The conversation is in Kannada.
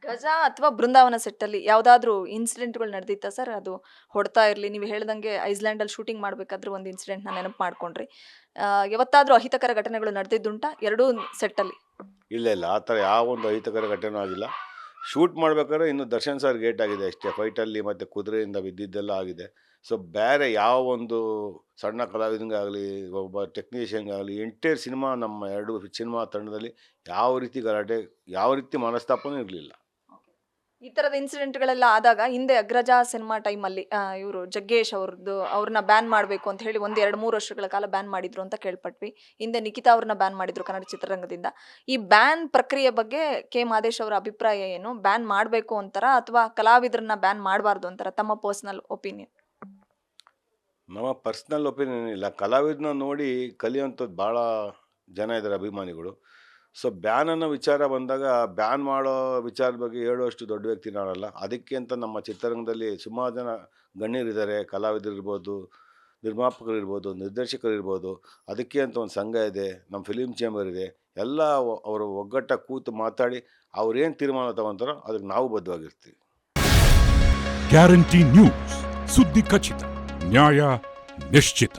ಗಜ ಅಥವಾ ಬೃಂದಾವನ ಸೆಟ್ಟಲ್ಲಿ ಯಾವುದಾದ್ರೂ ಇನ್ಸಿಡೆಂಟ್ಗಳು ನಡೆದಿತ್ತಾ ಸರ್? ಅದು ಹೊಡ್ತಾ ಇರಲಿ, ನೀವು ಹೇಳ್ದಂಗೆ ಐಸ್ಲ್ಯಾಂಡಲ್ಲಿ ಶೂಟಿಂಗ್ ಮಾಡಬೇಕಾದ್ರೆ ಒಂದು ಇನ್ಸಿಡೆಂಟ್‌ನ ನೆನಪು ಮಾಡ್ಕೊಂಡ್ರಿ. ಯಾವತ್ತಾದ್ರೂ ಅಹಿತಕರ ಘಟನೆಗಳು ನಡೆದಿದ್ದುಂಟಾ ಎರಡೂ ಸೆಟ್ಟಲ್ಲಿ? ಇಲ್ಲ ಇಲ್ಲ, ಆ ಥರ ಯಾವೊಂದು ಅಹಿತಕರ ಘಟನೆ ಆಗಿಲ್ಲ. ಶೂಟ್ ಮಾಡ್ಬೇಕಾದ್ರೆ ಇನ್ನು ದರ್ಶನ್ ಸರ್ ಗೇಟ್ ಆಗಿದೆ ಅಷ್ಟೇ. ಫೈಟಲ್ಲಿ ಮತ್ತು ಕುದುರೆಯಿಂದ ಬಿದ್ದಿದ್ದೆಲ್ಲ ಆಗಿದೆ. ಸೊ ಬೇರೆ ಯಾವ ಒಂದು ಸಣ್ಣ ಕಲಾವಿದನಿಗಾಗಲಿ, ಒಬ್ಬ ಟೆಕ್ನಿಷಿಯನ್‌ಗಾಗಲಿ, ಎಂಟೈರ್ ಸಿನಿಮಾ ನಮ್ಮ 2 ಸಿನಿಮಾ ತಂಡದಲ್ಲಿ ಯಾವ ರೀತಿ ಗಲಾಟೆ, ಯಾವ ರೀತಿ ಮನಸ್ತಾಪನೂ ಇರಲಿಲ್ಲ. ಈ ಥರದ ಇನ್ಸಿಡೆಂಟ್‌ಗಳೆಲ್ಲ ಆದಾಗ ಹಿಂದೆ ಅಗ್ರಜ ಸಿನಿಮಾ ಟೈಮಲ್ಲಿ ಇವರು ಜಗ್ಗೇಶ್ ಅವ್ರನ್ನ ಬ್ಯಾನ್ ಮಾಡಬೇಕು ಅಂತ ಹೇಳಿ 1, 2, 3 ವರ್ಷಗಳ ಕಾಲ ಬ್ಯಾನ್ ಮಾಡಿದ್ರು ಅಂತ ಕೇಳ್ಪಟ್ವಿ. ಹಿಂದೆ ನಿಖಿತಾ ಅವ್ರನ್ನ ಬ್ಯಾನ್ ಮಾಡಿದ್ರು ಕನ್ನಡ ಚಿತ್ರರಂಗದಿಂದ. ಈ ಬ್ಯಾನ್ ಪ್ರಕ್ರಿಯೆ ಬಗ್ಗೆ ಕೆ. ಮಾದೇಶ್ ಅವರ ಅಭಿಪ್ರಾಯ ಏನು? ಬ್ಯಾನ್ ಮಾಡಬೇಕು ಅಂತಾರಾ ಅಥವಾ ಕಲಾವಿದರನ್ನ ಬ್ಯಾನ್ ಮಾಡಬಾರ್ದು ಅಂತಾರಾ? ತಮ್ಮ ಪರ್ಸನಲ್ ಒಪಿನಿಯನ್. ನಮ್ಮ ಪರ್ಸ್ನಲ್ ಒಪಿನಿಯನ್ ಇಲ್ಲ. ಕಲಾವಿದನ ನೋಡಿ ಕಲಿಯುವಂಥದ್ದು ಭಾಳ ಜನ ಇದ್ದಾರೆ ಅಭಿಮಾನಿಗಳು. ಸೊ ಬ್ಯಾನ್ ಅನ್ನೋ ವಿಚಾರ ಬಂದಾಗ ಬ್ಯಾನ್ ಮಾಡೋ ವಿಚಾರದ ಬಗ್ಗೆ ಹೇಳುವಷ್ಟು ದೊಡ್ಡ ವ್ಯಕ್ತಿ ನಾನಲ್ಲ. ಅದಕ್ಕೆ ಅಂತ ನಮ್ಮ ಚಿತ್ರರಂಗದಲ್ಲಿ ಸುಮಾರು ಜನ ಗಣ್ಯರಿದ್ದಾರೆ. ಕಲಾವಿದರಿರ್ಬೋದು, ನಿರ್ಮಾಪಕರಿರ್ಬೋದು, ನಿರ್ದೇಶಕರಿರ್ಬೋದು. ಅದಕ್ಕೆ ಅಂತ ಒಂದು ಸಂಘ ಇದೆ, ನಮ್ಮ ಫಿಲಿಮ್ ಚೇಂಬರ್ ಇದೆ. ಎಲ್ಲ ಅವರು ಒಗ್ಗಟ್ಟಾಗಿ ಕೂತು ಮಾತಾಡಿ ಅವ್ರೇನು ತೀರ್ಮಾನ ತಗೊಂತಾರೋ ಅದಕ್ಕೆ ನಾವು ಬದ್ಧವಾಗಿರ್ತೀವಿ. ಗ್ಯಾರಂಟಿ ನ್ಯೂಸ್, ಸುದ್ದಿ ಖಚಿತ, ನ್ಯಾಯ ನಿಶ್ಚಿತ.